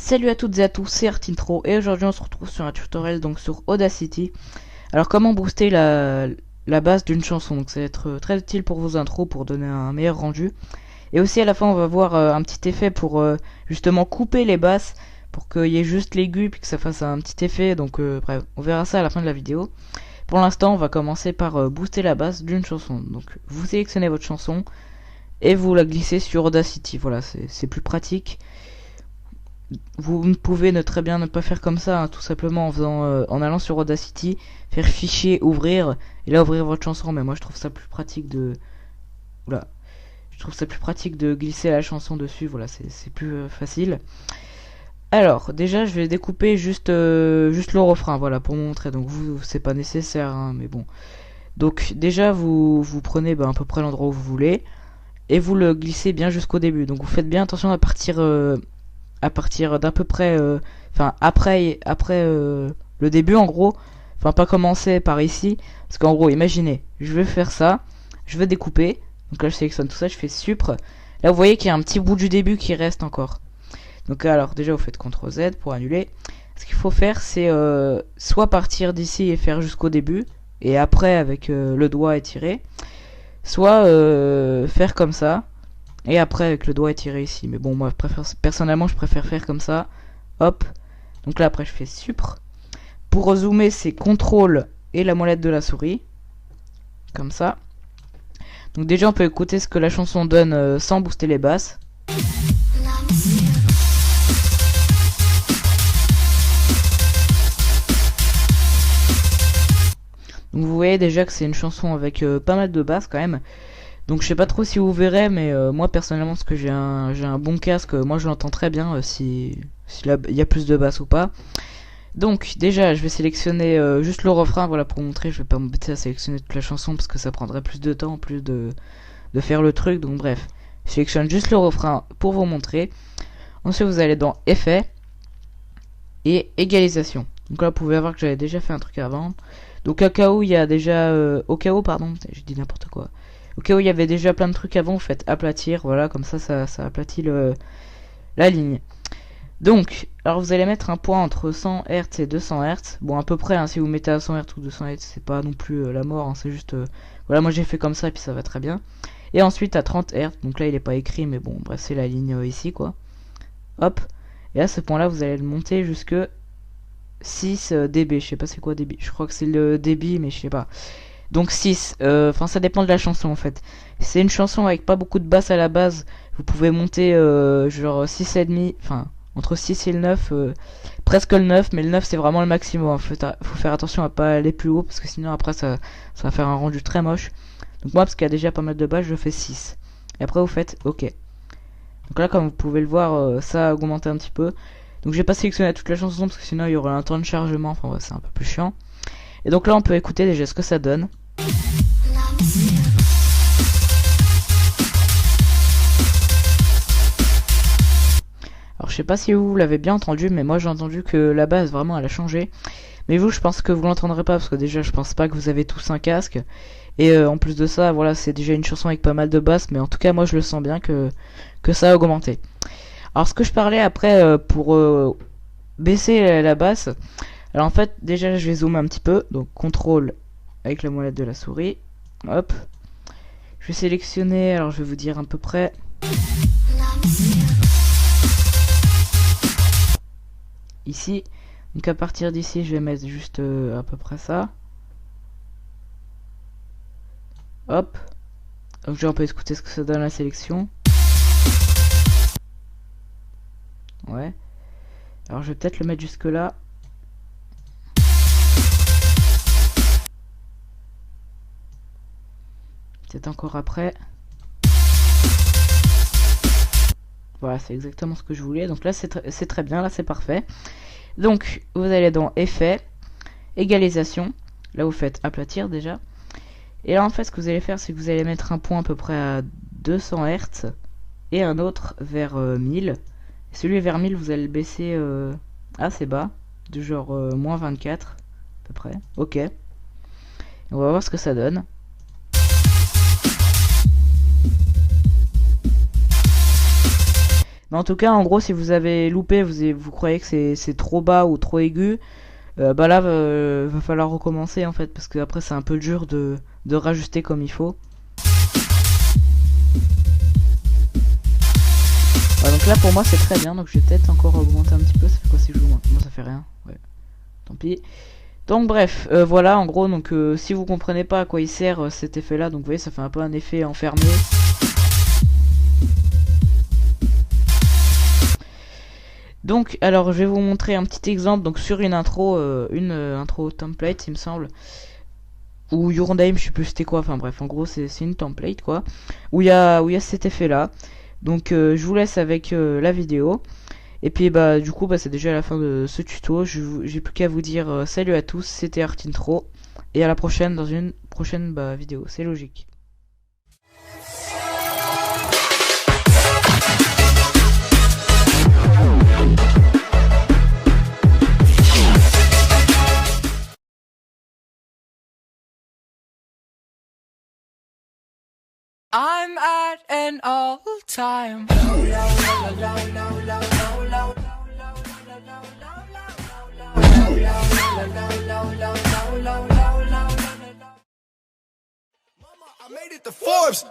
Salut à toutes et à tous, c'est Artintro et aujourd'hui on se retrouve sur un tutoriel donc sur Audacity. Alors comment booster la base d'une chanson, donc ça va être très utile pour vos intros pour donner un meilleur rendu. Et aussi à la fin on va voir un petit effet pour justement couper les basses pour qu'il y ait juste l'aigu puis que ça fasse un petit effet. Donc bref, on verra ça à la fin de la vidéo. Pour l'instant on va commencer par booster la basse d'une chanson. Donc vous sélectionnez votre chanson et vous la glissez sur Audacity, voilà c'est plus pratique. Vous pouvez très bien ne pas faire comme ça, hein, tout simplement en faisant, en allant sur Audacity, faire fichier, ouvrir, et là ouvrir votre chanson. Mais moi je trouve ça plus pratique de, voilà, je trouve ça plus pratique de glisser la chanson dessus. Voilà, c'est plus facile. Alors déjà je vais découper juste le refrain, voilà, pour vous montrer. Donc vous c'est pas nécessaire, hein, mais bon. Donc déjà vous prenez à peu près l'endroit où vous voulez et vous le glissez bien jusqu'au début. Donc vous faites bien attention à partir d'à peu près, enfin après le début en gros, enfin pas commencer par ici, parce qu'en gros imaginez, je vais faire ça, je vais découper, donc là je sélectionne tout ça, je fais supr, là vous voyez qu'il y a un petit bout du début qui reste encore. Donc alors déjà vous faites CTRL Z pour annuler. Ce qu'il faut faire c'est soit partir d'ici et faire jusqu'au début, et après avec le doigt étiré, soit faire comme ça, et après avec le doigt étiré ici. Mais bon, moi personnellement je préfère faire comme ça. Hop. Donc là après je fais supr. Pour zoomer c'est CTRL et la molette de la souris. Comme ça. Donc déjà on peut écouter ce que la chanson donne sans booster les basses. Donc vous voyez déjà que c'est une chanson avec pas mal de basses quand même. Donc je sais pas trop si vous verrez, mais moi personnellement, parce que j'ai un bon casque, moi je l'entends très bien si là il y a plus de basse ou pas. Donc déjà je vais sélectionner juste le refrain, voilà, pour montrer. Je vais pas m'embêter à sélectionner toute la chanson parce que ça prendrait plus de temps en plus de faire le truc. Donc bref, je sélectionne juste le refrain pour vous montrer. Ensuite vous allez dans effet et égalisation. Donc là vous pouvez voir que j'avais déjà fait un truc avant. Donc au cas où il y a déjà au cas où, pardon, j'ai dit n'importe quoi. Au cas où il y avait déjà plein de trucs avant, vous faites aplatir, voilà, comme ça aplatit la ligne. Donc, alors vous allez mettre un point entre 100 Hz et 200 Hz. Bon, à peu près, hein, si vous mettez à 100 Hz ou 200 Hz, c'est pas non plus la mort, hein, c'est juste... voilà, moi j'ai fait comme ça et puis ça va très bien. Et ensuite à 30 Hz, donc là il est pas écrit, mais bon, bref, c'est la ligne ici, quoi. Hop, et à ce point-là, vous allez le monter jusque 6 dB, je sais pas c'est quoi dB, je crois que c'est le débit, mais je sais pas. Donc 6, enfin ça dépend de la chanson en fait. C'est une chanson avec pas beaucoup de basse à la base, vous pouvez monter genre 6,5, enfin entre 6 et le 9, presque le 9, mais le 9 c'est vraiment le maximum. Hein. Faut faire attention à pas aller plus haut parce que sinon après ça va faire un rendu très moche. Donc moi parce qu'il y a déjà pas mal de basses, je fais 6. Et après vous faites OK. Donc là comme vous pouvez le voir, ça a augmenté un petit peu. Donc j'ai pas sélectionné toute la chanson parce que sinon il y aurait un temps de chargement, enfin ouais, c'est un peu plus chiant. Et donc là on peut écouter déjà ce que ça donne. Alors je sais pas si vous l'avez bien entendu, mais moi j'ai entendu que la basse vraiment elle a changé. Mais vous je pense que vous l'entendrez pas parce que déjà je pense pas que vous avez tous un casque. Et en plus de ça, voilà, c'est déjà une chanson avec pas mal de basses, mais en tout cas moi je le sens bien que ça a augmenté. Alors ce que je parlais après pour baisser la basse. Alors en fait déjà je vais zoomer un petit peu, donc CTRL avec la molette de la souris, hop, je vais sélectionner, alors je vais vous dire à peu près, ici, donc à partir d'ici je vais mettre juste à peu près ça, hop, donc là on peut écouter ce que ça donne la sélection, ouais, alors je vais peut-être le mettre jusque là. C'est encore après. Voilà, c'est exactement ce que je voulais. Donc là, c'est très bien. Là, c'est parfait. Donc, vous allez dans Effet, Égalisation. Là, vous faites aplatir déjà. Et là, en fait, ce que vous allez faire, c'est que vous allez mettre un point à peu près à 200 Hz et un autre vers 1000. Et celui vers 1000, vous allez le baisser assez bas, de genre moins 24 à peu près. Ok. Et on va voir ce que ça donne. Mais en tout cas, en gros, si vous avez loupé, vous croyez que c'est trop bas ou trop aigu, bah là, va falloir recommencer en fait, parce que après c'est un peu dur de rajuster comme il faut. Donc là pour moi c'est très bien, donc je vais peut-être encore augmenter un petit peu. Ça fait quoi si je joue moins? Moi ça fait rien, ouais, tant pis. Donc bref, voilà en gros, donc si vous comprenez pas à quoi il sert cet effet là, donc vous voyez ça fait un peu un effet enfermé. Donc alors je vais vous montrer un petit exemple donc sur une intro intro template il me semble, ou Your Name, je sais plus c'était quoi, enfin bref en gros c'est une template quoi, où il y a cet effet là. Donc je vous laisse avec la vidéo. Et puis bah du coup bah c'est déjà la fin de ce tuto. J'ai plus qu'à vous dire salut à tous, c'était Art Intro. Et à la prochaine dans une prochaine vidéo, c'est logique. I'm at an all-time. I made it to Forbes.